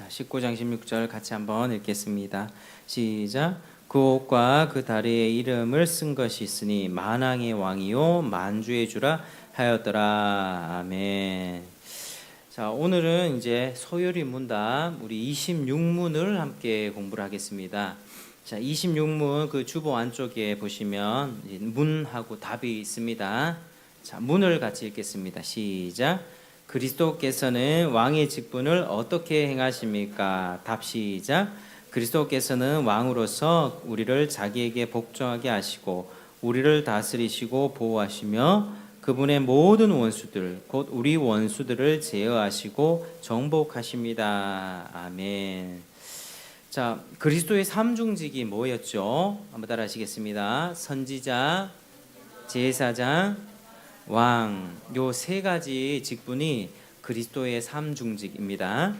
자, 19장 16절 같이 한번 읽겠습니다. 시작. 그 옷과 그 다리에 이름을 쓴 것이 있으니 만왕의 왕이요 만주의 주라 하였더라. 아멘. 자, 오늘은 이제 소요리 문답 우리 26문을 함께 공부를 하겠습니다. 자, 26문 그 주보 안쪽에 보시면 문하고 답이 있습니다. 자, 문을 같이 읽겠습니다. 시작. 그리스도께서는 왕의 직분을 어떻게 행하십니까? 답 시작. 그리스도께서는 왕으로서 우리를 자기에게 복종하게 하시고 우리를 다스리시고 보호하시며 그분의 모든 원수들 곧 우리 원수들을 제어하시고 정복하십니다. 아멘. 자, 그리스도의 삼중직이 뭐였죠? 한번 따라 하시겠습니다. 선지자, 제사장, 왕, 요 세 가지 직분이 그리스도의 삼중직입니다.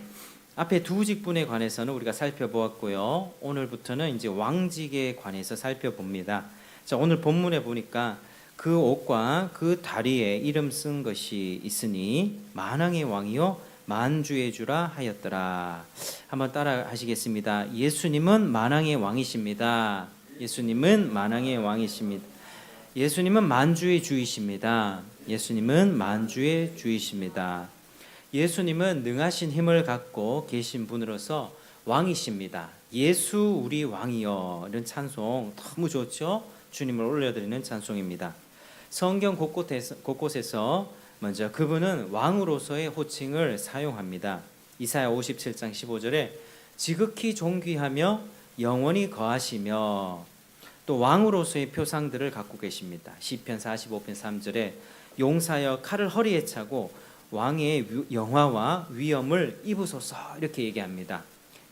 앞에 두 직분에 관해서는 우리가 살펴보았고요. 오늘부터는 이제 왕직에 관해서 살펴봅니다. 자, 오늘 본문에 보니까 그 옷과 그 다리에 이름 쓴 것이 있으니 만왕의 왕이요 만주의 주라 하였더라. 한번 따라 하시겠습니다. 예수님은 만왕의 왕이십니다. 예수님은 만왕의 왕이십니다. 예수님은 만주의 주이십니다. 예수님은 만주의 주이십니다. 예수님은 능하신 힘을 갖고 계신 분으로서 왕이십니다. 예수 우리 왕이여. 이런 찬송 너무 좋죠? 주님을 올려드리는 찬송입니다. 성경 곳곳에서 먼저 그분은 왕으로서의 호칭을 사용합니다. 이사야 57장 15절에 지극히 존귀하며 영원히 거하시며 또 왕으로서의 표상들을 갖고 계십니다. 시편 45편 3절에 용사여 칼을 허리에 차고 왕의 영화와 위엄을 입으소서 이렇게 얘기합니다.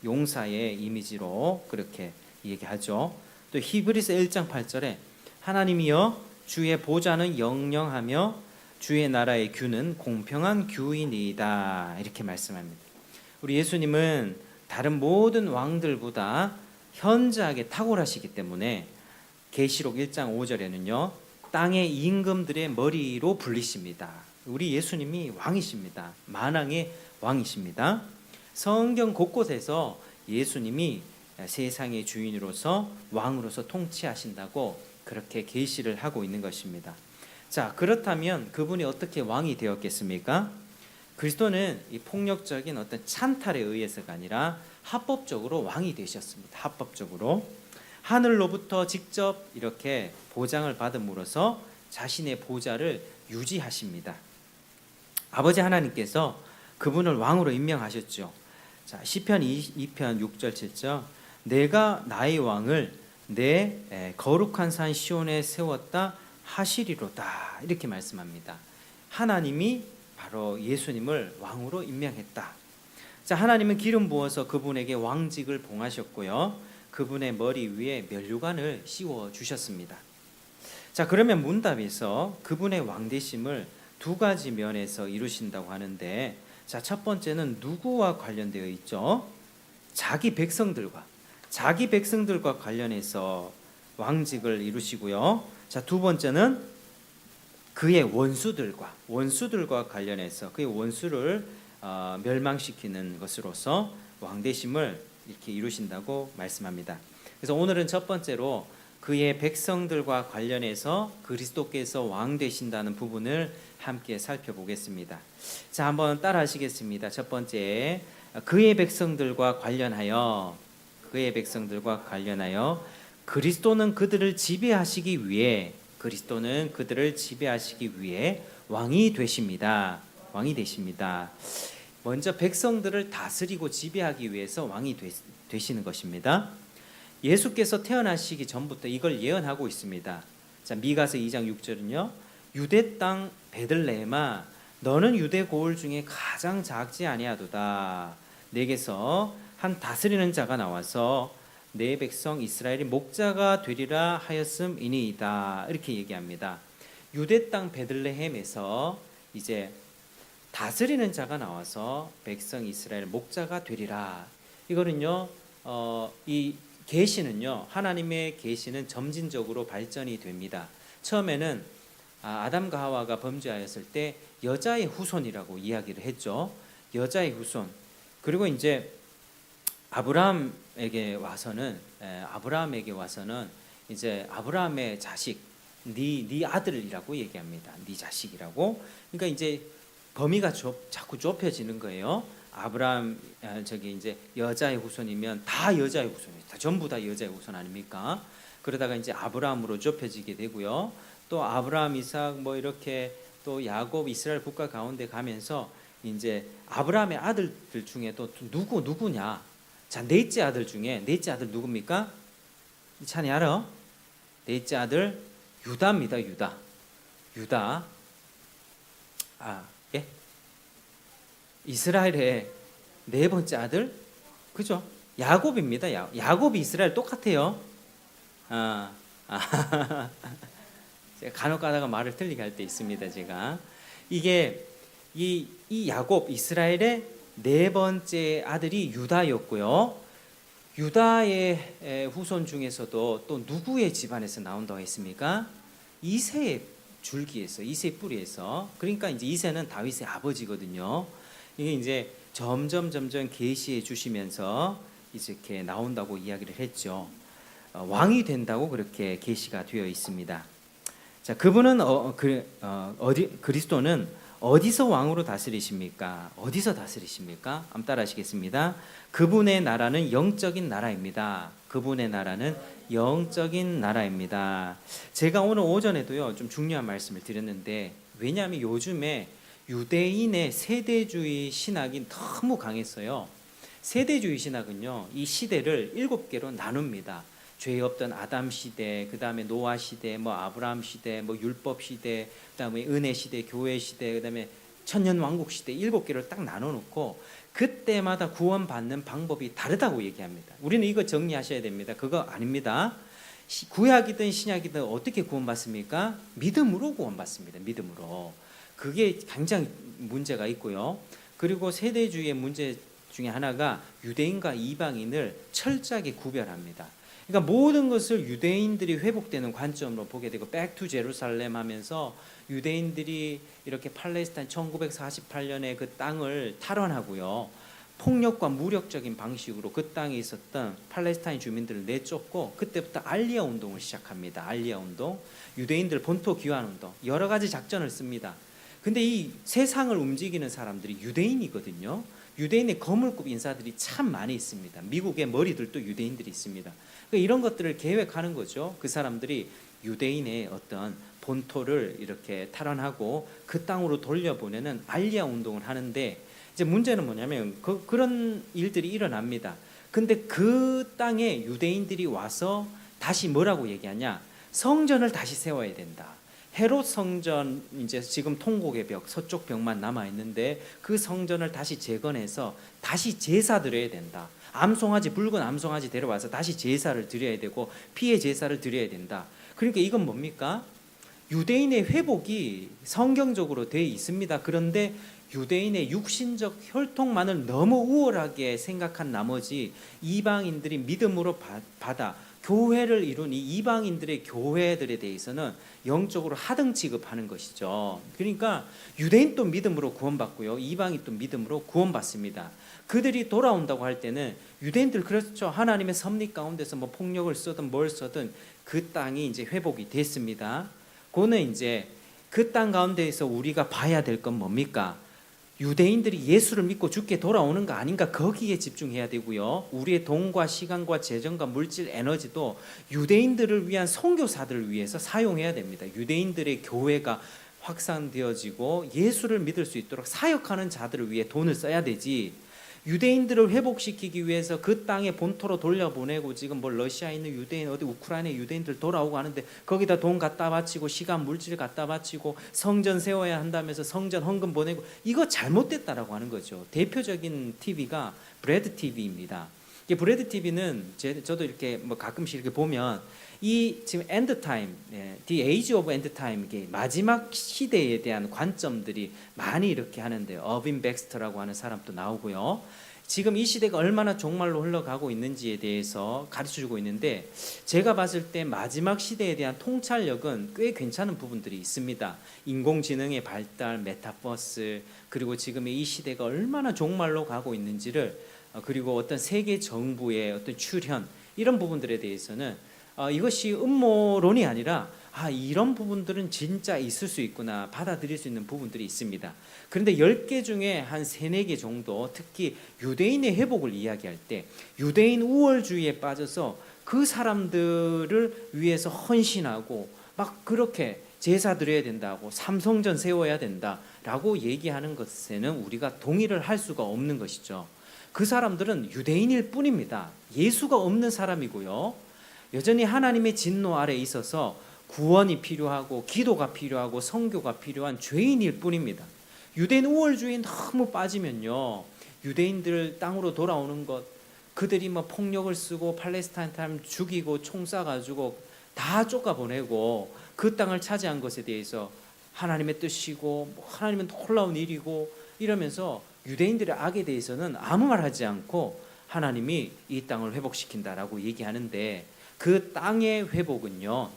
용사의 이미지로 그렇게 얘기하죠. 또 히브리서 1장 8절에 하나님이여 주의 보좌는 영영하며 주의 나라의 규는 공평한 규이니이다 이렇게 말씀합니다. 우리 예수님은 다른 모든 왕들보다 현저하게 탁월하시기 때문에 계시록 1장 5절에는요 땅의 임금들의 머리로 불리십니다. 우리 예수님이 왕이십니다. 만왕의 왕이십니다. 성경 곳곳에서 예수님이 세상의 주인으로서 왕으로서 통치하신다고 그렇게 계시를 하고 있는 것입니다. 자, 그렇다면 그분이 어떻게 왕이 되었겠습니까? 그리스도는 이 폭력적인 어떤 찬탈에 의해서가 아니라 합법적으로 왕이 되셨습니다. 합법적으로 하늘로부터 직접 이렇게 보장을 받음으로써 자신의 보좌를 유지하십니다. 아버지 하나님께서 그분을 왕으로 임명하셨죠. 자, 시편 2편 6절 7절 내가 나의 왕을 내 거룩한 산 시온에 세웠다 하시리로다 이렇게 말씀합니다. 하나님이 바로 예수님을 왕으로 임명했다. 자, 하나님은 기름 부어서 그분에게 왕직을 봉하셨고요. 그분의 머리 위에 면류관을 씌워 주셨습니다. 자, 그러면 문답에서 그분의 왕되심을 두 가지 면에서 이루신다고 하는데, 자, 첫 번째는 누구와 관련되어 있죠? 자기 백성들과 관련해서 왕직을 이루시고요. 자, 두 번째는 그의 원수들과 관련해서 그의 원수를 멸망시키는 것으로서 왕되심을 이렇게 이루신다고 말씀합니다. 그래서 오늘은 첫 번째로 그의 백성들과 관련해서 그리스도께서 왕 되신다는 부분을 함께 살펴보겠습니다. 자, 한번 따라 하시겠습니다. 첫 번째, 그의 백성들과 관련하여 그리스도는 그들을 지배하시기 위해 왕이 되십니다. 먼저 백성들을 다스리고 지배하기 위해서 왕이 되시는 것입니다. 예수께서 태어나시기 전부터 이걸 예언하고 있습니다. 자, 미가서 2장 6절은요. 유대 땅 베들레헴아 너는 유대 고을 중에 가장 작지 아니하도다. 내게서 한 다스리는 자가 나와서 내 백성 이스라엘이 목자가 되리라 하였음이니이다. 이렇게 얘기합니다. 유대 땅 베들레헴에서 이제 다스리는 자가 나와서 백성 이스라엘 목자가 되리라. 이거는요, 이 계시는요, 하나님의 계시는 점진적으로 발전이 됩니다. 처음에는 아담과 하와가 범죄하였을 때 여자의 후손이라고 이야기를 했죠. 여자의 후손. 그리고 이제 아브라함에게 와서는 이제 아브라함의 자식, 네 아들이라고 얘기합니다. 네 자식이라고. 그러니까 이제 범위가 자꾸 좁혀지는 거예요. 아브라함 저기 이제 여자의 후손이면 다 여자의 후손이에요. 다 전부 다 여자의 후손 아닙니까? 그러다가 이제 아브라함으로 좁혀지게 되고요. 또 아브라함, 이삭 뭐 이렇게 또 야곱, 이스라엘 국가 가운데 가면서 이제 아브라함의 아들들 중에 또 누구냐? 자, 넷째 아들 중에 넷째 아들 누굽니까? 찬이 알아? 넷째 아들 유다입니다. 유다. 예? 이스라엘의 네 번째 아들, 그죠? 야곱입니다. 야곱이 이스라엘 똑같아요. 제가 간혹 가다가 말을 틀리게 할 때 있습니다. 제가 이게 이 야곱, 이스라엘의 네 번째 아들이 유다였고요. 유다의 후손 중에서도 또 누구의 집안에서 나온다고 했습니까? 이새의 줄기에서, 이새의 뿌리에서. 그러니까 이제 이새는 다윗의 아버지거든요. 이게 이제 점점 계시해 주시면서 이렇게 나온다고 이야기를 했죠. 왕이 된다고 그렇게 계시가 되어 있습니다. 자, 그분은 그리스도는 어디서 왕으로 다스리십니까? 어디서 다스리십니까? 한번 따라하시겠습니다. 그분의 나라는 영적인 나라입니다. 그분의 나라는 영적인 나라입니다. 제가 오늘 오전에도요 좀 중요한 말씀을 드렸는데, 왜냐하면 요즘에 유대인의 세대주의 신학이 너무 강했어요. 세대주의 신학은요 이 시대를 7개로 나눕니다. 죄 없던 아담 시대, 그 다음에 노아 시대, 뭐 아브라함 시대, 뭐 율법 시대, 그 다음에 은혜 시대, 교회 시대, 그 다음에 천년 왕국 시대 7개를 딱 나눠놓고 그때마다 구원받는 방법이 다르다고 얘기합니다. 우리는 이거 정리하셔야 됩니다. 그거 아닙니다. 구약이든 신약이든 어떻게 구원받습니까? 믿음으로 구원받습니다. 믿음으로. 그게 굉장히 문제가 있고요. 그리고 세대주의의 문제 중에 하나가 유대인과 이방인을 철저하게 구별합니다. 그러니까 모든 것을 유대인들이 회복되는 관점으로 보게 되고, 백투 제루살렘 하면서 유대인들이 이렇게 팔레스타인 1948년에 그 땅을 탈환하고요, 폭력과 무력적인 방식으로 그 땅에 있었던 팔레스타인 주민들을 내쫓고, 그때부터 알리아 운동을 시작합니다. 알리아 운동, 유대인들 본토 귀환 운동, 여러 가지 작전을 씁니다. 근데 이 세상을 움직이는 사람들이 유대인이거든요. 유대인의 거물급 인사들이 참 많이 있습니다. 미국의 머리들도 유대인들이 있습니다. 그러니까 이런 것들을 계획하는 거죠. 그 사람들이 유대인의 어떤 본토를 이렇게 탈환하고 그 땅으로 돌려보내는 알리아 운동을 하는데, 이제 문제는 뭐냐면 그런 일들이 일어납니다. 근데 그 땅에 유대인들이 와서 다시 뭐라고 얘기하냐? 성전을 다시 세워야 된다. 헤롯 성전, 이제 지금 통곡의 벽, 서쪽 벽만 남아 있는데 그 성전을 다시 재건해서 다시 제사 드려야 된다. 암송아지, 붉은 암송아지 데려와서 다시 제사를 드려야 되고 피의 제사를 드려야 된다. 그러니까 이건 뭡니까? 유대인의 회복이 성경적으로 되어 있습니다. 그런데 유대인의 육신적 혈통만을 너무 우월하게 생각한 나머지 이방인들이 믿음으로 받아 교회를 이룬 이 이방인들의 교회들에 대해서는 영적으로 하등 취급하는 것이죠. 그러니까 유대인도 믿음으로 구원받고요, 이방인도 믿음으로 구원받습니다. 그들이 돌아온다고 할 때는 유대인들, 그렇죠, 하나님의 섭리 가운데서 뭐 폭력을 쓰든 뭘 쓰든 그 땅이 이제 회복이 됐습니다. 그거는 이제 그 땅 가운데에서 우리가 봐야 될 건 뭡니까? 유대인들이 예수를 믿고 죽게 돌아오는 거 아닌가, 거기에 집중해야 되고요. 우리의 돈과 시간과 재정과 물질, 에너지도 유대인들을 위한 선교사들을 위해서 사용해야 됩니다. 유대인들의 교회가 확산되어지고 예수를 믿을 수 있도록 사역하는 자들을 위해 돈을 써야 되지, 유대인들을 회복시키기 위해서 그 땅에 본토로 돌려보내고, 지금 뭐 러시아에 있는 유대인, 어디 우크라이나에 유대인들 돌아오고 하는데 거기다 돈 갖다 바치고 시간 물질 갖다 바치고 성전 세워야 한다면서 성전 헌금 보내고, 이거 잘못됐다라고 하는 거죠. 대표적인 TV가 브래드 TV입니다. 이 브래드 TV는 저도 이렇게 뭐 가끔씩 이렇게 보면 이 지금 엔드 타임, The Age of End Time, 이게 마지막 시대에 대한 관점들이 많이 이렇게 하는데, 어빈 백스터라고 하는 사람도 나오고요. 지금 이 시대가 얼마나 종말로 흘러가고 있는지에 대해서 가르쳐주고 있는데, 제가 봤을 때 마지막 시대에 대한 통찰력은 꽤 괜찮은 부분들이 있습니다. 인공지능의 발달, 메타버스, 그리고 지금의 이 시대가 얼마나 종말로 가고 있는지를 그리고 어떤 세계 정부의 어떤 출현 이런 부분들에 대해서는 이것이 음모론이 아니라 이런 부분들은 진짜 있을 수 있구나 받아들일 수 있는 부분들이 있습니다. 그런데 10개 중에 한 3, 4개 정도 특히 유대인의 회복을 이야기할 때 유대인 우월주의에 빠져서 그 사람들을 위해서 헌신하고 막 그렇게 제사 드려야 된다고 삼성전 세워야 된다라고 얘기하는 것에는 우리가 동의를 할 수가 없는 것이죠. 그 사람들은 유대인일 뿐입니다. 예수가 없는 사람이고요. 여전히 하나님의 진노 아래 있어서 구원이 필요하고 기도가 필요하고 선교가 필요한 죄인일 뿐입니다. 유대인 우월주의에 너무 빠지면요, 유대인들 땅으로 돌아오는 것, 그들이 뭐 폭력을 쓰고 팔레스타인 사람 죽이고 총 쏴가지고 다 쫓아보내고 그 땅을 차지한 것에 대해서 하나님의 뜻이고 하나님은 놀라운 일이고 이러면서 유대인들의 악에 대해서는 아무 말 하지 않고 하나님이 이 땅을 회복시킨다라고 얘기하는데, 그 땅의 회복은요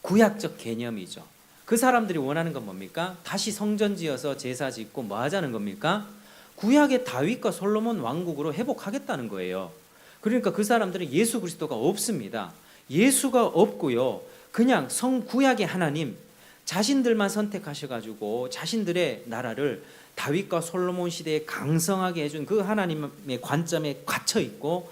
구약적 개념이죠. 그 사람들이 원하는 건 뭡니까? 다시 성전 지어서 제사 짓고 뭐 하자는 겁니까? 구약의 다윗과 솔로몬 왕국으로 회복하겠다는 거예요. 그러니까 그 사람들은 예수 그리스도가 없습니다. 예수가 없고요, 그냥 구약의 하나님 자신들만 선택하셔가지고 자신들의 나라를 다윗과 솔로몬 시대에 강성하게 해준 그 하나님의 관점에 갇혀 있고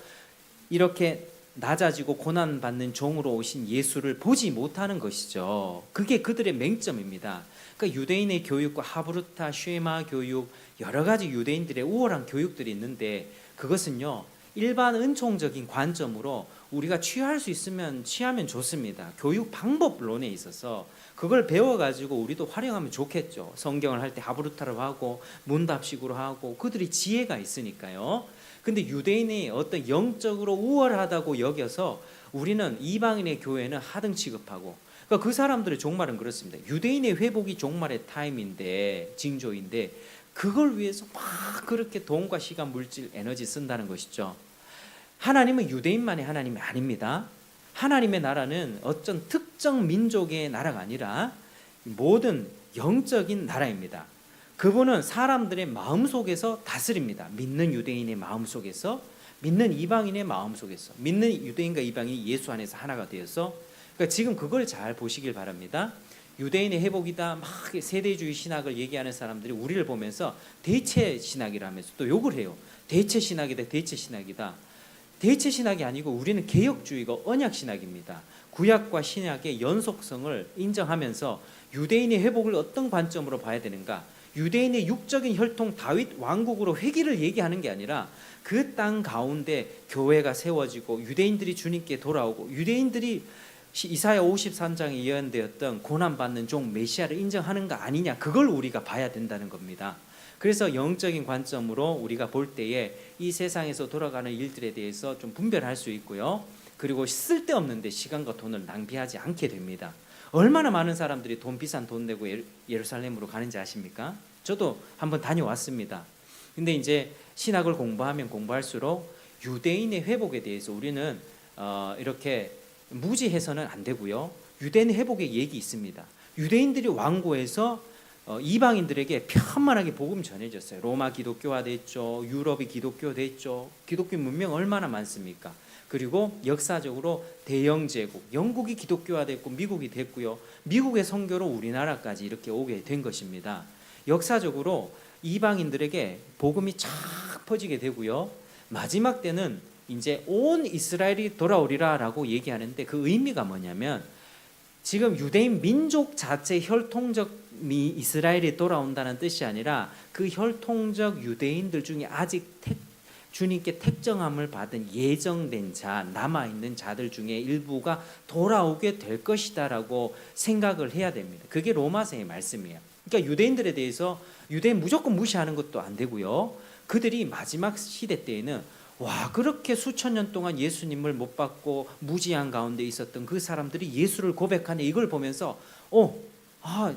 이렇게 낮아지고 고난받는 종으로 오신 예수를 보지 못하는 것이죠. 그게 그들의 맹점입니다. 그러니까 유대인의 교육과 하브루타, 쉐마 교육, 여러 가지 유대인들의 우월한 교육들이 있는데 그것은요 일반 은총적인 관점으로 우리가 취할 수 있으면 취하면 좋습니다. 교육 방법론에 있어서 그걸 배워가지고 우리도 활용하면 좋겠죠. 성경을 할 때 하브루타로 하고 문답식으로 하고 그들이 지혜가 있으니까요. 근데 유대인이 어떤 영적으로 우월하다고 여겨서 우리는 이방인의 교회는 하등 취급하고, 그러니까 그 사람들의 종말은 그렇습니다. 유대인의 회복이 종말의 타임인데, 징조인데 그걸 위해서 막 그렇게 돈과 시간, 물질, 에너지 쓴다는 것이죠. 하나님은 유대인만의 하나님이 아닙니다. 하나님의 나라는 어떤 특정 민족의 나라가 아니라 모든 영적인 나라입니다. 그분은 사람들의 마음속에서 다스립니다. 믿는 유대인의 마음속에서, 믿는 이방인의 마음속에서, 믿는 유대인과 이방인이 예수 안에서 하나가 되어서, 그러니까 지금 그걸 잘 보시길 바랍니다. 유대인의 회복이다 막 세대주의 신학을 얘기하는 사람들이 우리를 보면서 대체 신학이라면서 또 욕을 해요. 대체 신학이다, 대체 신학이다. 대체 신학이 아니고 우리는 개혁주의가 언약 신학입니다. 구약과 신약의 연속성을 인정하면서 유대인의 회복을 어떤 관점으로 봐야 되는가? 유대인의 육적인 혈통 다윗 왕국으로 회귀를 얘기하는 게 아니라 그 땅 가운데 교회가 세워지고 유대인들이 주님께 돌아오고 유대인들이 이사야 53장에 예언되었던 고난받는 종 메시아를 인정하는가 아니냐, 그걸 우리가 봐야 된다는 겁니다. 그래서 영적인 관점으로 우리가 볼 때에 이 세상에서 돌아가는 일들에 대해서 좀 분별할 수 있고요. 그리고 쓸데없는데 시간과 돈을 낭비하지 않게 됩니다. 얼마나 많은 사람들이 비싼 돈 내고 예루살렘으로 가는지 아십니까? 저도 한번 다녀왔습니다. 근데 이제 신학을 공부하면 공부할수록 유대인의 회복에 대해서 우리는 이렇게 무지해서는 안 되고요. 유대인 회복의 얘기 있습니다. 유대인들이 완고해서 이방인들에게 편만하게 복음 전해졌어요. 로마 기독교화 됐죠. 유럽이 기독교 됐죠. 기독교 문명 얼마나 많습니까? 그리고 역사적으로 대영 제국, 영국이 기독교화 됐고 미국이 됐고요. 미국의 선교로 우리나라까지 이렇게 오게 된 것입니다. 역사적으로 이방인들에게 복음이 쫙 퍼지게 되고요. 마지막 때는 이제 온 이스라엘이 돌아오리라라고 얘기하는데 그 의미가 뭐냐면 지금 유대인 민족 자체 혈통적 이스라엘이 돌아온다는 뜻이 아니라 그 혈통적 유대인들 중에 아직 주님께 택정함을 받은 예정된 자, 남아있는 자들 중에 일부가 돌아오게 될 것이다라고 생각을 해야 됩니다. 그게 로마서의 말씀이에요. 그러니까 유대인들에 대해서 유대인 무조건 무시하는 것도 안 되고요. 그들이 마지막 시대 때에는 그렇게 수천 년 동안 예수님을 못 받고 무지한 가운데 있었던 그 사람들이 예수를 고백하네, 이걸 보면서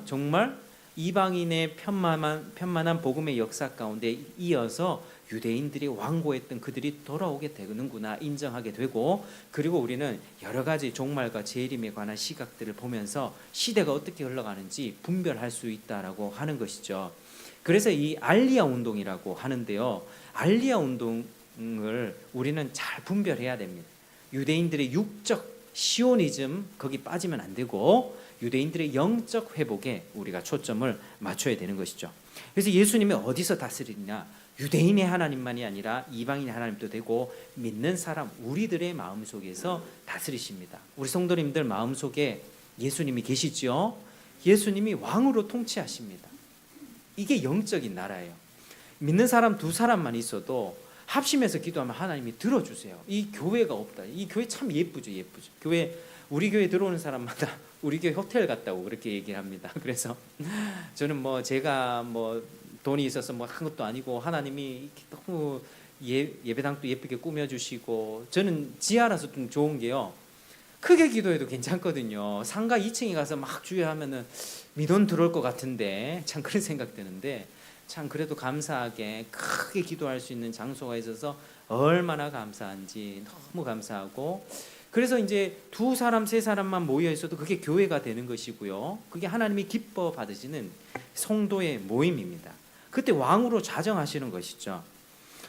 정말 이방인의 편만한 복음의 역사 가운데 이어서 유대인들이 완고했던 그들이 돌아오게 되는구나 인정하게 되고, 그리고 우리는 여러 가지 종말과 재림에 관한 시각들을 보면서 시대가 어떻게 흘러가는지 분별할 수 있다라고 하는 것이죠. 그래서 이 알리아 운동이라고 하는데요. 알리아 운동 우리는 잘 분별해야 됩니다. 유대인들의 육적 시오니즘 거기 빠지면 안 되고 유대인들의 영적 회복에 우리가 초점을 맞춰야 되는 것이죠. 그래서 예수님이 어디서 다스리냐? 유대인의 하나님만이 아니라 이방인의 하나님도 되고 믿는 사람 우리들의 마음속에서 다스리십니다. 우리 성도님들 마음속에 예수님이 계시죠? 예수님이 왕으로 통치하십니다. 이게 영적인 나라예요. 믿는 사람 두 사람만 있어도 합심해서 기도하면 하나님이 들어주세요. 이 교회가 없다. 이 교회 참 예쁘죠. 교회 우리 교회 들어오는 사람마다 우리 교회 호텔 갔다고 그렇게 얘기를 합니다. 그래서 저는 뭐 제가 뭐 돈이 있어서 뭐 한 것도 아니고 하나님이 너무 예배당도 예쁘게 꾸며주시고 저는 지하라서 좀 좋은 게요. 크게 기도해도 괜찮거든요. 상가 2층에 가서 막 주여하면은 미돈 들어올 것 같은데 참 그런 생각 드는데 참 그래도 감사하게 크게 기도할 수 있는 장소가 있어서 얼마나 감사한지 너무 감사하고 그래서 이제 두 사람 세 사람만 모여 있어도 그게 교회가 되는 것이고요. 그게 하나님이 기뻐 받으시는 성도의 모임입니다. 그때 왕으로 좌정하시는 것이죠.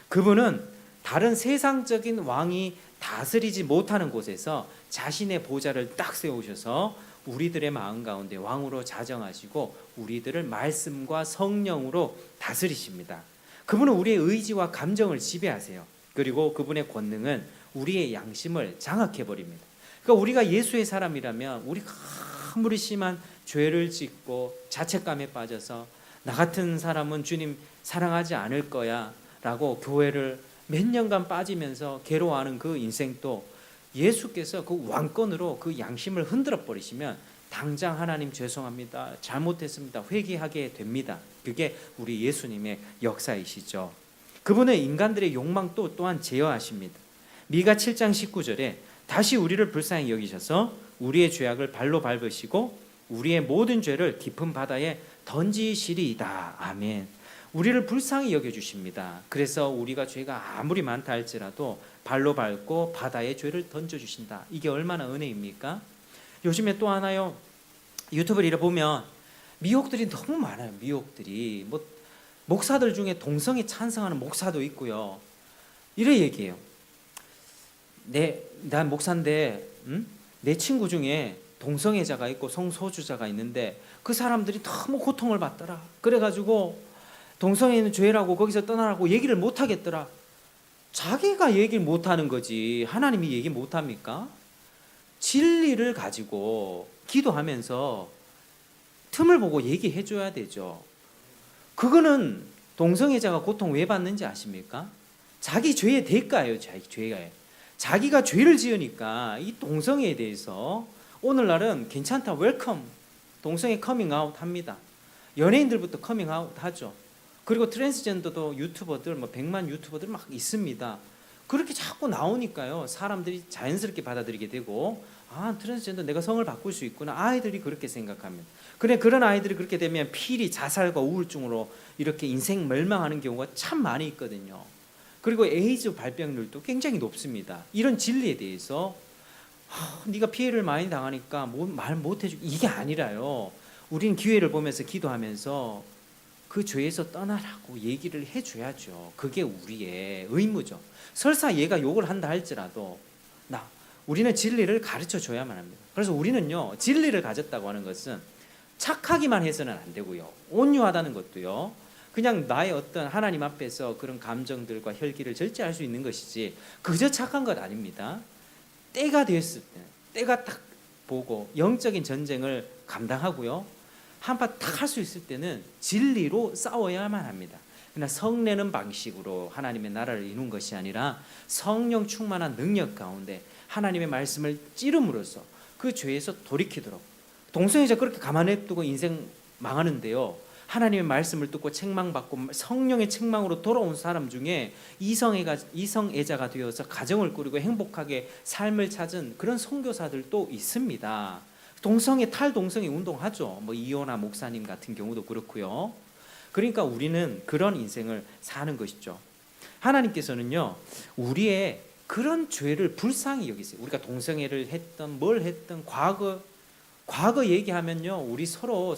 그분은 다른 세상적인 왕이 다스리지 못하는 곳에서 자신의 보좌를 딱 세우셔서 우리들의 마음 가운데 왕으로 자정하시고 우리들을 말씀과 성령으로 다스리십니다. 그분은 우리의 의지와 감정을 지배하세요. 그리고 그분의 권능은 우리의 양심을 장악해 버립니다. 그러니까 우리가 예수의 사람이라면 우리가 아무리 심한 죄를 짓고 자책감에 빠져서 나 같은 사람은 주님 사랑하지 않을 거야 라고 교회를 몇 년간 빠지면서 괴로워하는 그 인생도 예수께서 그 왕권으로 그 양심을 흔들어 버리시면 당장 하나님 죄송합니다. 잘못했습니다. 회개하게 됩니다. 그게 우리 예수님의 역사이시죠. 그분은 인간들의 욕망도 또한 제어하십니다. 미가 7장 19절에 다시 우리를 불쌍히 여기셔서 우리의 죄악을 발로 밟으시고 우리의 모든 죄를 깊은 바다에 던지시리이다. 아멘. 우리를 불쌍히 여겨주십니다. 그래서 우리가 죄가 아무리 많다 할지라도 발로 밟고 바다에 죄를 던져주신다. 이게 얼마나 은혜입니까? 요즘에 또 하나요. 유튜브를 이래 보면 미혹들이 너무 많아요. 미혹들이 뭐 목사들 중에 동성애 찬성하는 목사도 있고요. 이래 얘기해요. 난 목사인데 내 친구 중에 동성애자가 있고 성소수자가 있는데 그 사람들이 너무 고통을 받더라. 그래가지고 동성애는 죄라고 거기서 떠나라고 얘기를 못 하겠더라. 자기가 얘기를 못 하는 거지 하나님이 얘기 못 합니까? 진리를 가지고 기도하면서 틈을 보고 얘기해 줘야 되죠. 그거는 동성애자가 고통 왜 받는지 아십니까? 자기 죄의 대가예요. 자기 죄가예요. 자기가 죄를 지으니까 이 동성애에 대해서 오늘날은 괜찮다 웰컴 동성애 커밍아웃 합니다. 연예인들부터 커밍아웃 하죠. 그리고 트랜스젠더도 유튜버들 뭐 100만 유튜버들 막 있습니다. 그렇게 자꾸 나오니까요. 사람들이 자연스럽게 받아들이게 되고 아 트랜스젠더 내가 성을 바꿀 수 있구나. 아이들이 그렇게 생각하면 그래 그런 아이들이 그렇게 되면 필히 자살과 우울증으로 이렇게 인생 멸망하는 경우가 참 많이 있거든요. 그리고 에이즈 발병률도 굉장히 높습니다. 이런 진리에 대해서 네가 피해를 많이 당하니까 말 못해주고 이게 아니라요. 우린 기회를 보면서 기도하면서 그 죄에서 떠나라고 얘기를 해줘야죠. 그게 우리의 의무죠. 설사 얘가 욕을 한다 할지라도 우리는 진리를 가르쳐 줘야만 합니다. 그래서 우리는요 진리를 가졌다고 하는 것은 착하기만 해서는 안 되고요. 온유하다는 것도요. 그냥 나의 어떤 하나님 앞에서 그런 감정들과 혈기를 절제할 수 있는 것이지 그저 착한 것 아닙니다. 때가 됐을 때 때가 딱 보고 영적인 전쟁을 감당하고요. 한파 딱 할 수 있을 때는 진리로 싸워야만 합니다. 그러나 성내는 방식으로 하나님의 나라를 이룬 것이 아니라 성령 충만한 능력 가운데 하나님의 말씀을 찌름으로써 그 죄에서 돌이키도록 동성애자 그렇게 가만히 두고 인생 망하는데요. 하나님의 말씀을 듣고 책망받고 성령의 책망으로 돌아온 사람 중에 이성애자가 되어서 가정을 꾸리고 행복하게 삶을 찾은 그런 선교사들도 있습니다. 동성애 탈동성애 운동하죠. 뭐 이호나 목사님 같은 경우도 그렇고요. 그러니까 우리는 그런 인생을 사는 것이죠. 하나님께서는요 우리의 그런 죄를 불쌍히 여기세요. 우리가 동성애를 했던 뭘 했던 과거 얘기하면요 우리 서로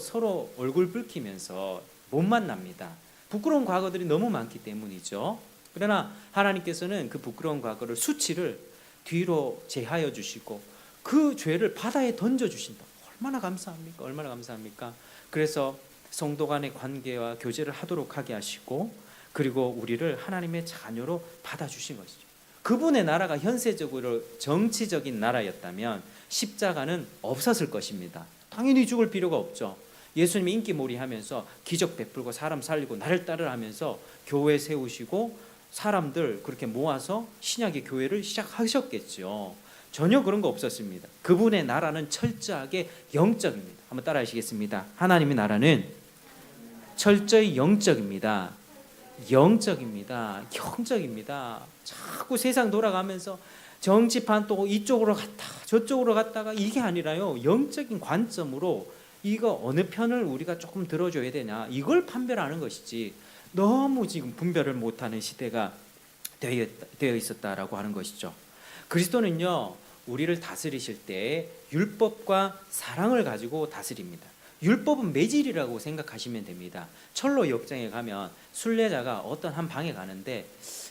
얼굴 붉히면서 못 만납니다. 부끄러운 과거들이 너무 많기 때문이죠. 그러나 하나님께서는 그 부끄러운 과거를 수치를 뒤로 제하여 주시고 그 죄를 바다에 던져 주신다. 얼마나 감사합니까? 얼마나 감사합니까? 그래서 성도 간의 관계와 교제를 하도록 하게 하시고 그리고 우리를 하나님의 자녀로 받아주신 것이죠. 그분의 나라가 현세적으로 정치적인 나라였다면 십자가는 없었을 것입니다. 당연히 죽을 필요가 없죠. 예수님이 인기몰이하면서 기적 베풀고 사람 살리고 나를 따르라 하면서 교회 세우시고 사람들 그렇게 모아서 신약의 교회를 시작하셨겠죠. 전혀 그런 거 없었습니다. 그분의 나라는 철저하게 영적입니다. 한번 따라 하시겠습니다. 하나님의 나라는 철저히 영적입니다. 영적입니다. 영적입니다. 자꾸 세상 돌아가면서 정치판 또 이쪽으로 갔다 저쪽으로 갔다가 이게 아니라요. 영적인 관점으로 이거 어느 편을 우리가 조금 들어줘야 되냐 이걸 판별하는 것이지 너무 지금 분별을 못하는 시대가 되어 있었다라고 하는 것이죠. 그리스도는요 우리를 다스리실 때 율법과 사랑을 가지고 다스립니다. 율법은 매질이라고 생각하시면 됩니다. 철로 역정에 가면 순례자가 어떤 한 방에 가는데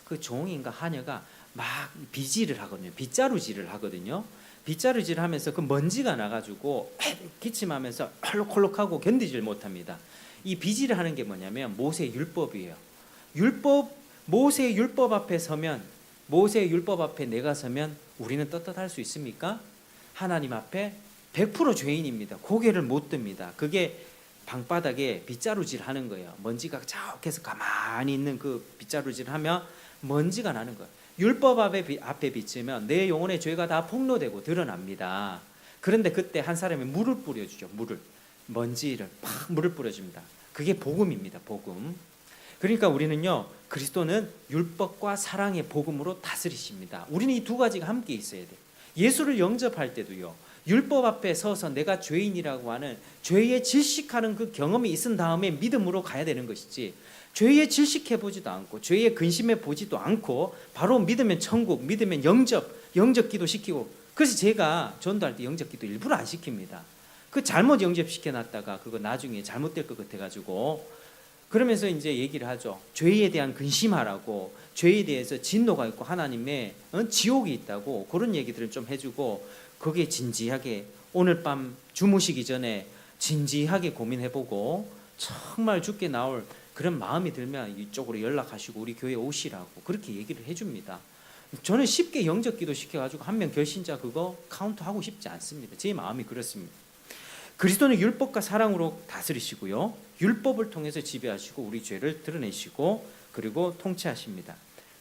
그 종인가 하녀가 막 빗질을 하거든요. 빗자루질을 하거든요. 빗자루질 하면서 그 먼지가 나가지고 기침하면서 콜록콜록하고 견디질 못합니다. 이 빗질을 하는 게 뭐냐면 모세의 율법이에요. 모세의 율법 앞에 서면 모세의 율법 앞에 내가 서면 우리는 떳떳할 수 있습니까? 하나님 앞에 100% 죄인입니다. 고개를 못 듭니다. 그게 방바닥에 빗자루질 하는 거예요. 먼지가 자욱해서 가만히 있는 그 빗자루질 하면 먼지가 나는 거예요. 율법 앞에 비치면 내 영혼의 죄가 다 폭로되고 드러납니다. 그런데 그때 한 사람이 물을 뿌려주죠. 먼지를 팍 물을 뿌려줍니다. 그게 복음입니다. 복음. 그러니까 우리는요 그리스도는 율법과 사랑의 복음으로 다스리십니다. 우리는 이 두 가지가 함께 있어야 돼요. 예수를 영접할 때도요 율법 앞에 서서 내가 죄인이라고 하는 죄에 질식하는 그 경험이 있은 다음에 믿음으로 가야 되는 것이지 죄에 질식해 보지도 않고 죄에 근심해 보지도 않고 바로 믿으면 천국, 믿으면 영접 기도 시키고 그래서 제가 전도할 때 영접 기도 일부러 안 시킵니다. 그 잘못 영접시켜 놨다가 그거 나중에 잘못될 것 같아 가지고 그러면서 이제 얘기를 하죠. 죄에 대한 근심하라고 죄에 대해서 진노가 있고 하나님의 지옥이 있다고 그런 얘기들을 좀 해주고 거기에 진지하게 오늘 밤 주무시기 전에 진지하게 고민해보고 정말 죽게 나올 그런 마음이 들면 이쪽으로 연락하시고 우리 교회에 오시라고 그렇게 얘기를 해줍니다. 저는 쉽게 영접 기도 시켜가지고 한 명 결신자 그거 카운트하고 싶지 않습니다. 제 마음이 그렇습니다. 그리스도는 율법과 사랑으로 다스리시고요. 율법을 통해서 지배하시고 우리 죄를 드러내시고 그리고 통치하십니다.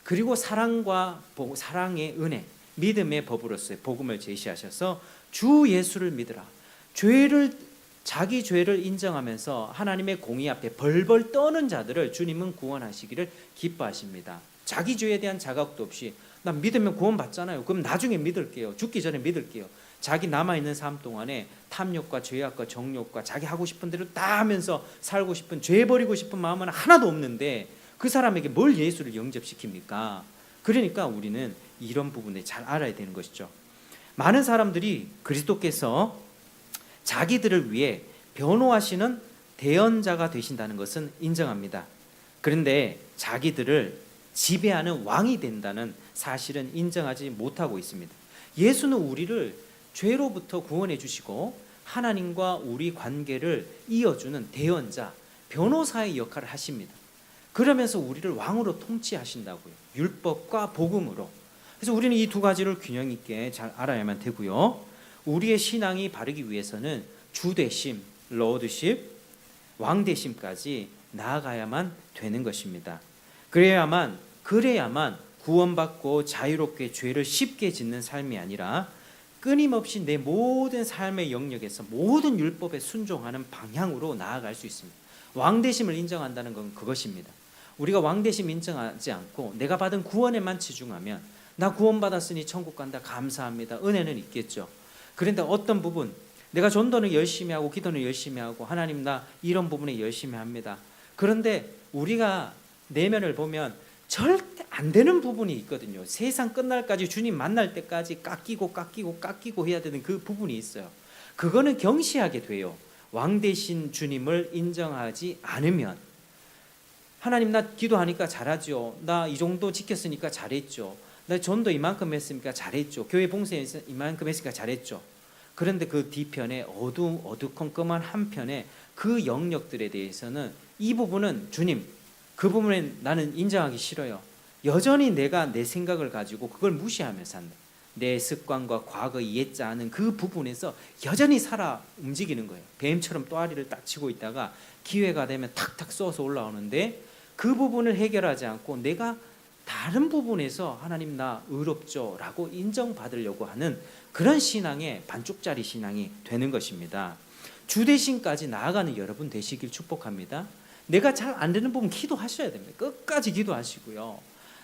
그리고 사랑의 은혜, 믿음의 법으로서의 복음을 제시하셔서 주 예수를 믿으라. 자기 죄를 인정하면서 하나님의 공의 앞에 벌벌 떠는 자들을 주님은 구원하시기를 기뻐하십니다. 자기 죄에 대한 자각도 없이 난 믿으면 구원 받잖아요. 그럼 나중에 믿을게요. 죽기 전에 믿을게요. 자기 남아있는 삶 동안에 탐욕과 죄악과 정욕과 자기 하고 싶은 대로 다 하면서 살고 싶은 죄 버리고 싶은 마음은 하나도 없는데 그 사람에게 뭘 예수를 영접시킵니까? 그러니까 우리는 이런 부분에 잘 알아야 되는 것이죠. 많은 사람들이 그리스도께서 자기들을 위해 변호하시는 대언자가 되신다는 것은 인정합니다. 그런데 자기들을 지배하는 왕이 된다는 사실은 인정하지 못하고 있습니다. 예수는 우리를 죄로부터 구원해 주시고 하나님과 우리 관계를 이어주는 대언자, 변호사의 역할을 하십니다. 그러면서 우리를 왕으로 통치하신다고요. 율법과 복음으로. 그래서 우리는 이 두 가지를 균형 있게 잘 알아야만 되고요. 우리의 신앙이 바르기 위해서는 주대심, 로드십, 왕대심까지 나아가야만 되는 것입니다. 그래야만 구원받고 자유롭게 죄를 쉽게 짓는 삶이 아니라 끊임없이 내 모든 삶의 영역에서 모든 율법에 순종하는 방향으로 나아갈 수 있습니다. 왕대심을 인정한다는 건 그것입니다. 우리가 왕대심 인정하지 않고 내가 받은 구원에만 치중하면 나 구원받았으니 천국 간다 감사합니다. 은혜는 있겠죠. 그런데 어떤 부분 내가 전도는 열심히 하고 기도는 열심히 하고 하나님 나 이런 부분에 열심히 합니다. 그런데 우리가 내면을 보면 절대 안 되는 부분이 있거든요. 세상 끝날까지 주님 만날 때까지 깎이고 해야 되는 그 부분이 있어요. 그거는 경시하게 돼요. 왕 대신 주님을 인정하지 않으면 하나님 나 기도하니까 잘하죠. 나 이 정도 지켰으니까 잘했죠. 나 전도 이만큼 했으니까 잘했죠. 교회 봉사에서 이만큼 했으니까 잘했죠. 그런데 그 뒤편에 어두컴컴한 한편에 그 영역들에 대해서는 이 부분은 주님, 그 부분에 나는 인정하기 싫어요. 여전히 내가 내 생각을 가지고 그걸 무시하며 산다. 내 습관과 과거 이해자 하는 그 부분에서 여전히 살아 움직이는 거예요. 뱀처럼 또아리를 딱 치고 있다가 기회가 되면 탁탁 쏘아서 올라오는데 그 부분을 해결하지 않고 내가 다른 부분에서 하나님 나 의롭죠 라고 인정받으려고 하는 그런 신앙의 반쪽짜리 신앙이 되는 것입니다. 주대신까지 나아가는 여러분 되시길 축복합니다. 내가 잘 안 되는 부분 기도하셔야 됩니다. 끝까지 기도하시고요.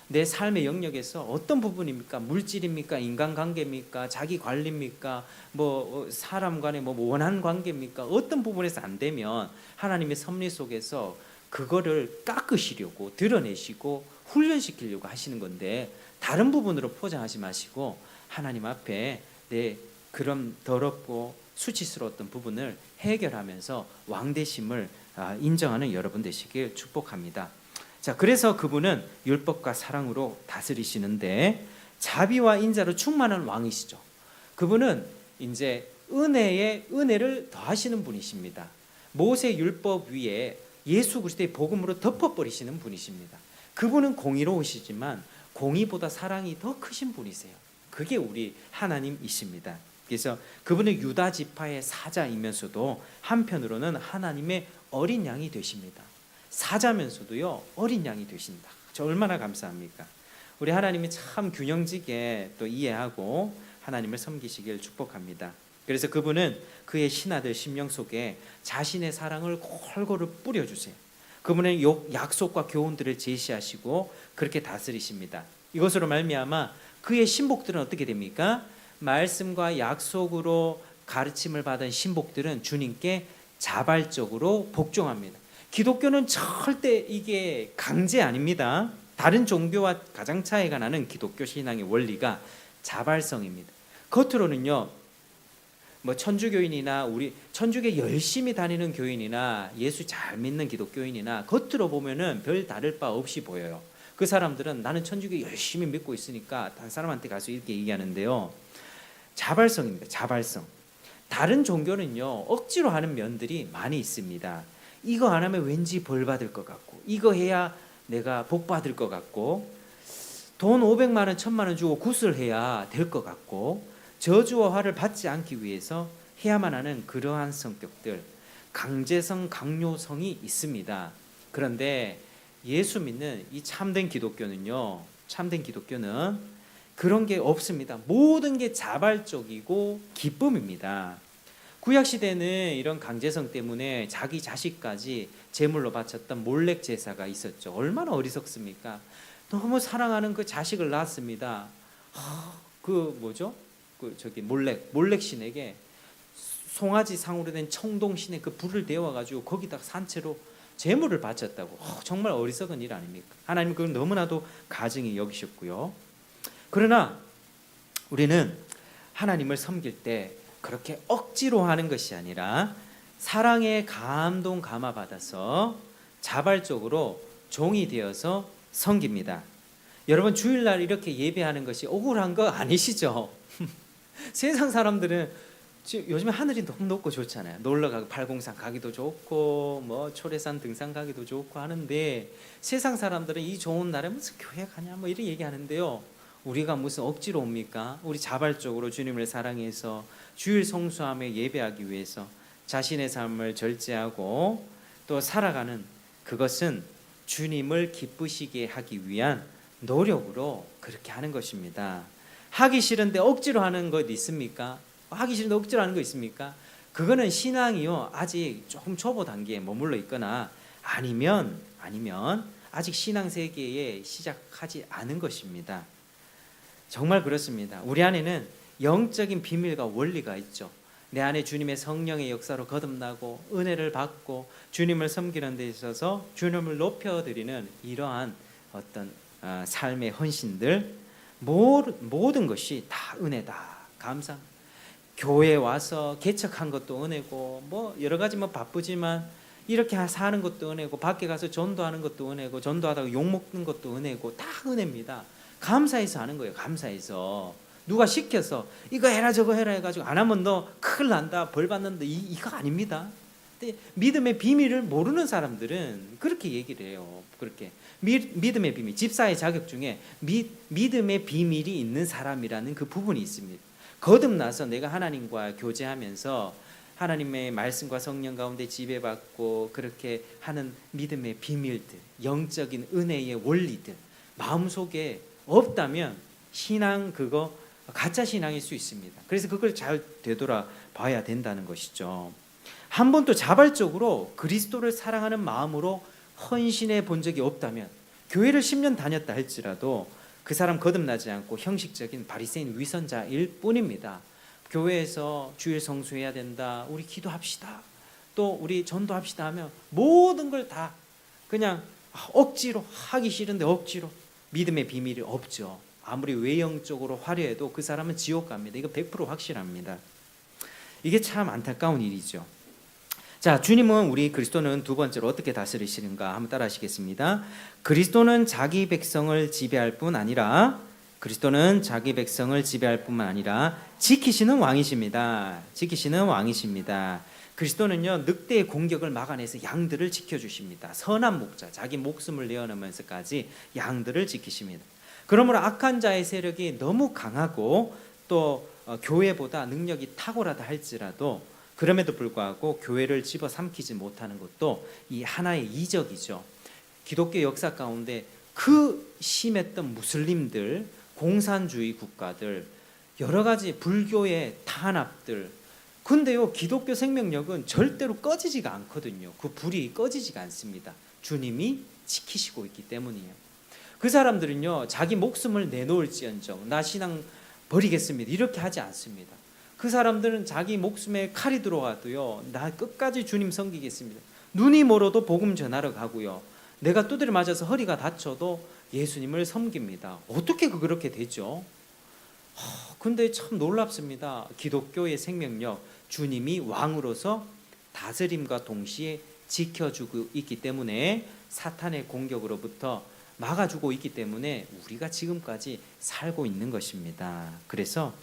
내 삶의 영역에서 어떤 부분입니까? 물질입니까? 인간관계입니까? 자기 관리입니까? 뭐 사람 간의 뭐 원한 관계입니까? 어떤 부분에서 안 되면 하나님의 섭리 속에서 그거를 깎으시려고 드러내시고 훈련시키려고 하시는 건데 다른 부분으로 포장하지 마시고 하나님 앞에 내 그런 더럽고 수치스러웠던 부분을 해결하면서 왕되심을 인정하는 여러분 되시길 축복합니다. 자, 그래서 그분은 율법과 사랑으로 다스리시는데 자비와 인자로 충만한 왕이시죠. 그분은 이제 은혜를 더하시는 분이십니다. 모세 율법 위에 예수 그리스도의 복음으로 덮어버리시는 분이십니다. 그분은 공의로우시지만 공의보다 사랑이 더 크신 분이세요. 그게 우리 하나님이십니다. 그래서 그분은 유다 지파의 사자이면서도 한편으로는 하나님의 어린 양이 되십니다. 사자면서도요 어린 양이 되신다. 저 얼마나 감사합니까? 우리 하나님이 참 균형지게 또 이해하고 하나님을 섬기시길 축복합니다. 그래서 그분은 그의 신하들 심령 속에 자신의 사랑을 골고루 뿌려주세요. 그분의 약속과 교훈들을 제시하시고 그렇게 다스리십니다. 이것으로 말미암아 그의 신복들은 어떻게 됩니까? 말씀과 약속으로 가르침을 받은 신복들은 주님께 자발적으로 복종합니다. 기독교는 절대 이게 강제 아닙니다. 다른 종교와 가장 차이가 나는 기독교 신앙의 원리가 자발성입니다. 겉으로는요, 뭐 천주교인이나 우리 천주교 열심히 다니는 교인이나 예수 잘 믿는 기독교인이나 겉으로 보면은 별 다를 바 없이 보여요. 그 사람들은 나는 천주교 열심히 믿고 있으니까 다른 사람한테 가서 이렇게 얘기하는데요. 자발성입니다. 자발성. 다른 종교는요 억지로 하는 면들이 많이 있습니다. 이거 안 하면 왠지 벌 받을 것 같고, 이거 해야 내가 복 받을 것 같고, 돈 500만 원, 1000만 원 주고 굿을 해야 될 것 같고, 저주와 화를 받지 않기 위해서 해야만 하는 그러한 성격들, 강제성, 강요성이 있습니다. 그런데 예수 믿는 이 참된 기독교는요, 참된 기독교는 그런 게 없습니다. 모든 게 자발적이고 기쁨입니다. 구약시대는 이런 강제성 때문에 자기 자식까지 제물로 바쳤던 몰렉 제사가 있었죠. 얼마나 어리석습니까? 너무 사랑하는 그 자식을 낳았습니다. 그 뭐죠? 그 저기 몰렉 신에게 송아지 상으로 된 청동신에 그 불을 데워가지고 거기다가 산채로 제물을 바쳤다고. 정말 어리석은 일 아닙니까? 하나님 그걸 너무나도 가증히 여기셨고요. 그러나 우리는 하나님을 섬길 때 그렇게 억지로 하는 것이 아니라 사랑의 감동 감화 받아서 자발적으로 종이 되어서 섬깁니다. 여러분 주일날 이렇게 예배하는 것이 억울한 거 아니시죠? 세상 사람들은 요즘에 하늘이 너무 높고 좋잖아요. 놀러가고 팔공산 가기도 좋고 뭐 초래산 등산 가기도 좋고 하는데 세상 사람들은 이 좋은 날에 무슨 교회 가냐 뭐 이런 얘기하는데요. 우리가 무슨 억지로 옵니까? 우리 자발적으로 주님을 사랑해서 주일 성수하며 예배하기 위해서 자신의 삶을 절제하고 또 살아가는 그것은 주님을 기쁘시게 하기 위한 노력으로 그렇게 하는 것입니다. 하기 싫은데 억지로 하는 것 있습니까? 하기 싫은데 억지로 하는 거 있습니까? 그거는 신앙이요 아직 조금 초보 단계에 머물러 있거나 아니면 아직 신앙 세계에 시작하지 않은 것입니다. 정말 그렇습니다. 우리 안에는 영적인 비밀과 원리가 있죠. 내 안에 주님의 성령의 역사로 거듭나고 은혜를 받고 주님을 섬기는 데 있어서 주님을 높여드리는 이러한 어떤 삶의 헌신들, 모든 것이 다 은혜다. 감사합니다. 교회에 와서 개척한 것도 은혜고 뭐 여러 가지 뭐 바쁘지만 이렇게 사는 것도 은혜고 밖에 가서 전도하는 것도 은혜고 전도하다가 욕먹는 것도 은혜고 다 은혜입니다. 감사해서 하는 거예요. 감사해서. 누가 시켜서 이거 해라 저거 해라 해가지고 안 하면 너 큰일 난다 벌 받는다 이거 아닙니다. 근데 믿음의 비밀을 모르는 사람들은 그렇게 얘기를 해요. 그렇게 믿음의 비밀, 집사의 자격 중에 믿음의 비밀이 있는 사람이라는 그 부분이 있습니다. 거듭나서 내가 하나님과 교제하면서 하나님의 말씀과 성령 가운데 지배받고 그렇게 하는 믿음의 비밀들, 영적인 은혜의 원리들 마음속에 없다면 신앙 그거 가짜 신앙일 수 있습니다. 그래서 그걸 잘 되돌아봐야 된다는 것이죠. 한 번도 자발적으로 그리스도를 사랑하는 마음으로 헌신해 본 적이 없다면 교회를 10년 다녔다 할지라도 그 사람 거듭나지 않고 형식적인 바리새인 위선자일 뿐입니다. 교회에서 주일 성수해야 된다, 우리 기도합시다, 또 우리 전도합시다 하면 모든 걸 다 그냥 억지로 하기 싫은데 억지로 믿음의 비밀이 없죠. 아무리 외형적으로 화려해도 그 사람은 지옥 갑니다. 이거 100% 확실합니다. 이게 참 안타까운 일이죠. 자, 주님은 우리 그리스도는 두 번째로 어떻게 다스리시는가 한번 따라 하시겠습니다. 그리스도는 자기 백성을 지배할 뿐 아니라 지키시는 왕이십니다. 지키시는 왕이십니다. 그리스도는요, 늑대의 공격을 막아내서 양들을 지켜주십니다. 선한 목자, 자기 목숨을 내어놓으면서까지 양들을 지키십니다. 그러므로 악한 자의 세력이 너무 강하고 또 교회보다 능력이 탁월하다 할지라도 그럼에도 불구하고 교회를 집어삼키지 못하는 것도 이 하나의 이적이죠. 기독교 역사 가운데 그 심했던 무슬림들, 공산주의 국가들, 여러 가지 불교의 탄압들, 근데요 기독교 생명력은 절대로 꺼지지가 않거든요. 그 불이 꺼지지가 않습니다. 주님이 지키시고 있기 때문이에요. 그 사람들은요 자기 목숨을 내놓을지언정 나 신앙 버리겠습니다 이렇게 하지 않습니다. 그 사람들은 자기 목숨에 칼이 들어와도요 나 끝까지 주님 섬기겠습니다. 눈이 멀어도 복음 전하러 가고요, 내가 두드려 맞아서 허리가 다쳐도 예수님을 섬깁니다. 어떻게 그렇게 되죠? 근데 참 놀랍습니다. 기독교의 생명력, 주님이 왕으로서 다스림과 동시에 지켜주고 있기 때문에 사탄의 공격으로부터 막아주고 있기 때문에 우리가 지금까지 살고 있는 것입니다. 그래서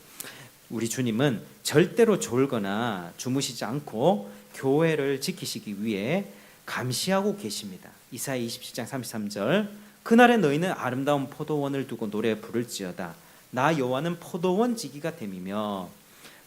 우리 주님은 절대로 졸거나 주무시지 않고 교회를 지키시기 위해 감시하고 계십니다. 이사야 27장 33절, 그날에 너희는 아름다운 포도원을 두고 노래 부를지어다. 나 여호와는 포도원 지기가 됨이며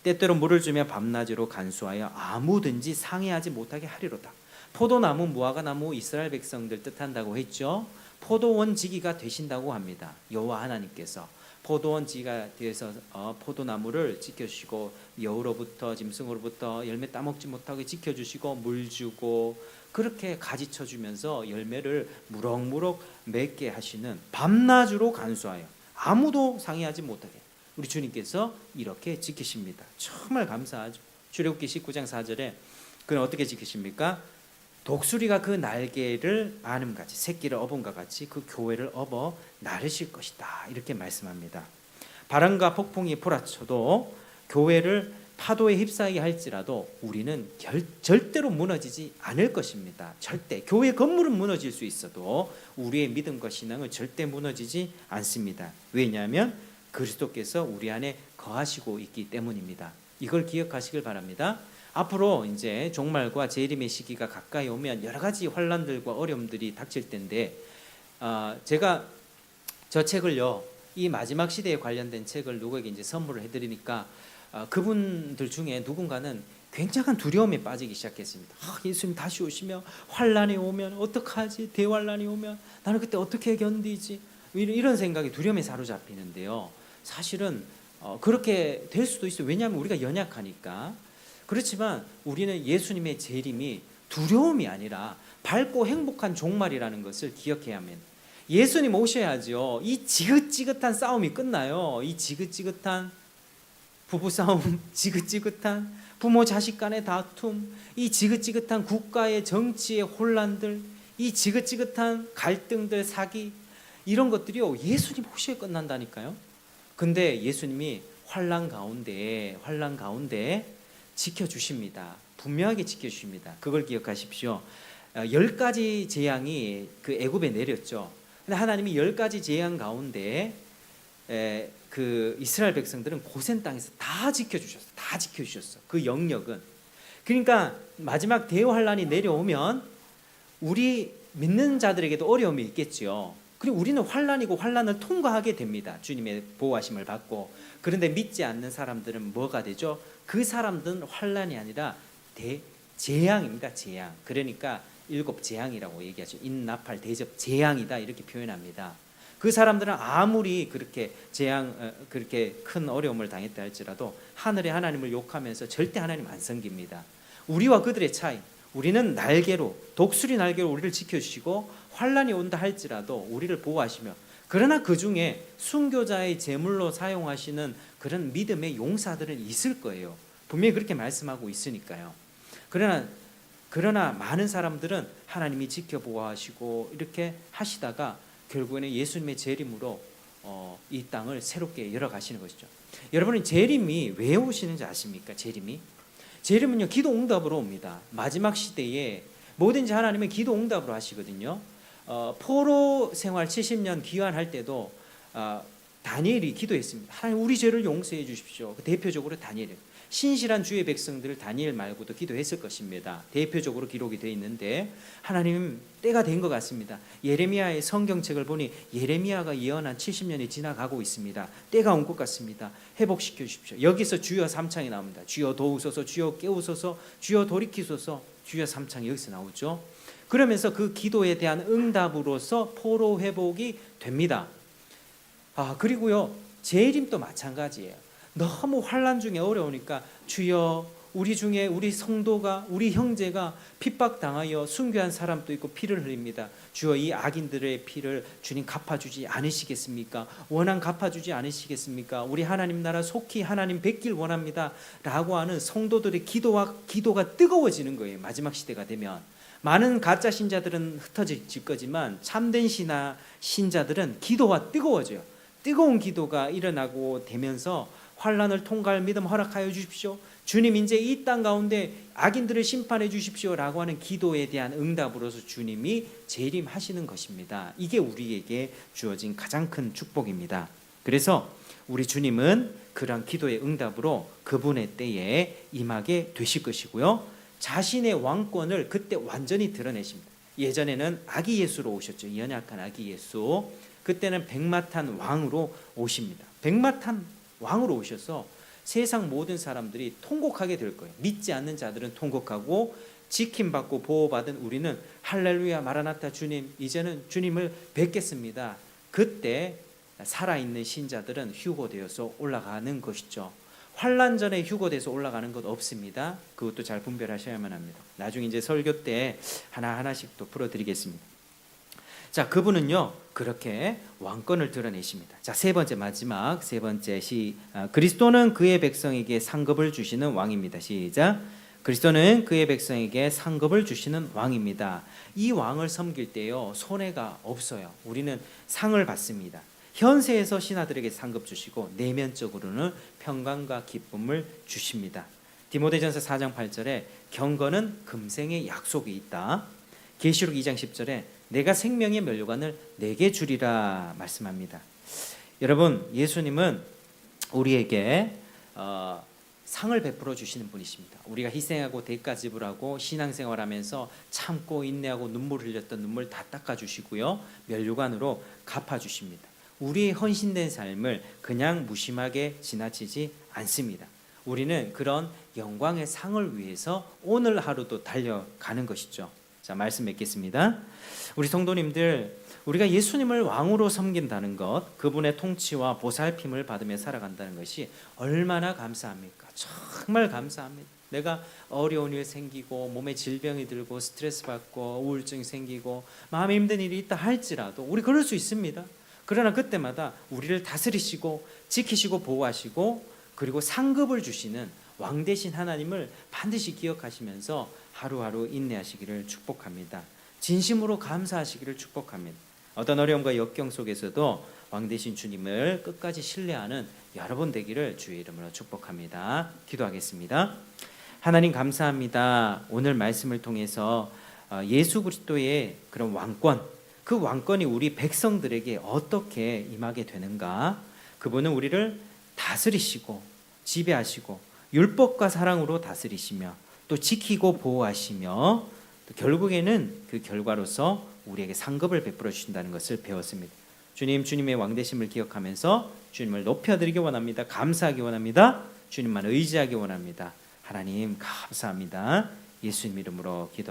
때때로 물을 주며 밤낮으로 간수하여 아무든지 상해하지 못하게 하리로다. 포도나무, 무화과나무, 이스라엘 백성들 뜻한다고 했죠. 포도원 지기가 되신다고 합니다. 여호와 하나님께서 포도원 지기가 되어서 포도나무를 지켜주시고 여우로부터 짐승으로부터 열매 따먹지 못하게 지켜주시고 물 주고 그렇게 가지 쳐주면서 열매를 무럭무럭 맺게 하시는, 밤낮으로 간수하여 아무도 상해하지 못하게 우리 주님께서 이렇게 지키십니다. 정말 감사하죠. 출애굽기 19장 4절에 그는 어떻게 지키십니까? 독수리가 그 날개를 아름같이 새끼를 업음과 같이 그 교회를 업어 나르실 것이다 이렇게 말씀합니다. 바람과 폭풍이 몰아쳐도 교회를 파도에 휩싸이게 할지라도 우리는 절대로 무너지지 않을 것입니다. 절대. 교회 건물은 무너질 수 있어도 우리의 믿음과 신앙은 절대 무너지지 않습니다. 왜냐하면 그리스도께서 우리 안에 거하시고 있기 때문입니다. 이걸 기억하시길 바랍니다. 앞으로 이제 종말과 재림의 시기가 가까이 오면 여러 가지 환난들과 어려움들이 닥칠 텐데 제가 저 책을요, 이 마지막 시대에 관련된 책을 누구에게 이제 선물을 해드리니까 그분들 중에 누군가는 굉장한 두려움에 빠지기 시작했습니다. 예수님 다시 오시면, 환난이 오면 어떡하지? 대환난이 오면 나는 그때 어떻게 견디지? 이런 생각이, 두려움에 사로잡히는데요. 사실은 그렇게 될 수도 있어요. 왜냐하면 우리가 연약하니까. 그렇지만 우리는 예수님의 재림이 두려움이 아니라 밝고 행복한 종말이라는 것을 기억해야 합니다. 예수님 오셔야죠. 이 지긋지긋한 싸움이 끝나요. 이 지긋지긋한 부부싸움, 지긋지긋한 부모 자식 간의 다툼, 이 지긋지긋한 국가의 정치의 혼란들, 이 지긋지긋한 갈등들, 사기, 이런 것들이요 예수님 오셔야 끝난다니까요. 근데 예수님이 환난 가운데 지켜주십니다. 분명하게 지켜주십니다. 그걸 기억하십시오. 10가지 재앙이 그 애굽에 내렸죠. 근데 하나님이 10가지 재앙 가운데 그 이스라엘 백성들은 고센 땅에서 다 지켜주셨어. 다 지켜주셨어. 그 영역은. 그러니까 마지막 대환란이 내려오면 우리 믿는 자들에게도 어려움이 있겠지요. 그리고 우리는 환란이고 환란을 통과하게 됩니다. 주님의 보호하심을 받고. 그런데 믿지 않는 사람들은 뭐가 되죠? 그 사람들은 환란이 아니라 재앙입니다. 재앙. 그러니까 7재앙이라고 얘기하죠. 인나팔 대접 재앙이다 이렇게 표현합니다. 그 사람들은 아무리 그렇게 그렇게 큰 어려움을 당했다 할지라도 하늘의 하나님을 욕하면서 절대 하나님 안 섬깁니다. 우리와 그들의 차이, 우리는 날개로, 독수리 날개로 우리를 지켜주시고 환란이 온다 할지라도 우리를 보호하시며, 그러나 그 중에 순교자의 제물로 사용하시는 그런 믿음의 용사들은 있을 거예요. 분명히 그렇게 말씀하고 있으니까요. 그러나 많은 사람들은 하나님이 지켜보호하시고 이렇게 하시다가 결국에는 예수님의 재림으로 이 땅을 새롭게 열어가시는 것이죠. 여러분은 재림이 왜 오시는지 아십니까? 재림은요, 기도 응답으로 옵니다. 마지막 시대에 뭐든지 하나님은 기도 응답으로 하시거든요. 포로 생활 70년 귀환할 때도 다니엘이 기도했습니다. 하나님, 우리 죄를 용서해 주십시오. 대표적으로 다니엘, 신실한 주의 백성들 다니엘 말고도 기도했을 것입니다. 대표적으로 기록이 되어 있는데 하나님 때가 된 것 같습니다. 예레미야의 성경책을 보니 예레미야가 예언한 70년이 지나가고 있습니다. 때가 온 것 같습니다. 회복시켜 주십시오. 여기서 주여 삼창이 나옵니다. 주여 도우소서, 주여 깨우소서, 주여 돌이키소서, 주여 삼창이 여기서 나오죠. 그러면서 그 기도에 대한 응답으로서 포로 회복이 됩니다. 그리고요, 재림도 마찬가지예요. 너무 환난 중에 어려우니까 주여, 우리 중에 우리 성도가, 우리 형제가 핍박당하여 순교한 사람도 있고 피를 흘립니다. 주여, 이 악인들의 피를 주님 갚아주지 않으시겠습니까? 원한 갚아주지 않으시겠습니까? 우리 하나님 나라 속히 하나님 뵙길 원합니다 라고 하는 성도들의 기도가 뜨거워지는 거예요. 마지막 시대가 되면 많은 가짜 신자들은 흩어질 거지만 참된 신자들은 기도가 뜨거워져요. 뜨거운 기도가 일어나고 되면서 환란을 통과할 믿음 허락하여 주십시오. 주님, 이제 이 땅 가운데 악인들을 심판해 주십시오 라고 하는 기도에 대한 응답으로서 주님이 재림하시는 것입니다. 이게 우리에게 주어진 가장 큰 축복입니다. 그래서 우리 주님은 그러한 기도의 응답으로 그분의 때에 임하게 되실 것이고요, 자신의 왕권을 그때 완전히 드러내십니다. 예전에는 아기 예수로 오셨죠. 연약한 아기 예수. 그때는 백마탄 왕으로 오십니다. 백마탄 왕으로 오셔서 세상 모든 사람들이 통곡하게 될 거예요. 믿지 않는 자들은 통곡하고, 지킴받고 보호받은 우리는 할렐루야 마라나타 주님, 이제는 주님을 뵙겠습니다. 그때 살아있는 신자들은 휴거되어서 올라가는 것이죠. 환난 전에 휴거돼서 올라가는 것 없습니다. 그것도 잘 분별하셔야만 합니다. 나중에 이제 설교 때 하나하나씩 또 풀어드리겠습니다. 자, 그분은요 그렇게 왕권을 드러내십니다. 자, 마지막 세 번째 그리스도는 그의 백성에게 상급을 주시는 왕입니다. 시작. 그리스도는 그의 백성에게 상급을 주시는 왕입니다. 이 왕을 섬길 때요 손해가 없어요. 우리는 상을 받습니다. 현세에서 신하들에게 상급 주시고 내면적으로는 평강과 기쁨을 주십니다. 디모데전서 4장 8절에 경건은 금생의 약속이 있다. 계시록 2장 10절에 내가 생명의 면류관을 내게 주리라 말씀합니다. 여러분, 예수님은 우리에게 상을 베풀어 주시는 분이십니다. 우리가 희생하고 대가 지불하고 신앙생활하면서 참고 인내하고 눈물 흘렸던 눈물 다 닦아주시고요, 면류관으로 갚아주십니다. 우리의 헌신된 삶을 그냥 무심하게 지나치지 않습니다. 우리는 그런 영광의 상을 위해서 오늘 하루도 달려가는 것이죠. 자, 말씀 맺겠습니다. 우리 성도님들, 우리가 예수님을 왕으로 섬긴다는 것, 그분의 통치와 보살핌을 받으며 살아간다는 것이 얼마나 감사합니까? 정말 감사합니다. 내가 어려운 일 생기고 몸에 질병이 들고 스트레스 받고 우울증이 생기고 마음에 힘든 일이 있다 할지라도 우리 그럴 수 있습니다. 그러나 그때마다 우리를 다스리시고 지키시고 보호하시고 그리고 상급을 주시는 왕 대신 하나님을 반드시 기억하시면서 하루하루 인내하시기를 축복합니다. 진심으로 감사하시기를 축복합니다. 어떤 어려움과 역경 속에서도 왕 대신 주님을 끝까지 신뢰하는 여러분 되기를 주의 이름으로 축복합니다. 기도하겠습니다. 하나님 감사합니다. 오늘 말씀을 통해서 예수 그리스도의 그런 왕권, 그 왕권이 우리 백성들에게 어떻게 임하게 되는가? 그분은 우리를 다스리시고 지배하시고 율법과 사랑으로 다스리시며 또 지키고 보호하시며 또 결국에는 그 결과로서 우리에게 상급을 베풀어 주신다는 것을 배웠습니다. 주님, 주님의 왕되심을 기억하면서 주님을 높여드리기 원합니다. 감사하기 원합니다. 주님만 의지하기 원합니다. 하나님 감사합니다. 예수님 이름으로 기도합니다.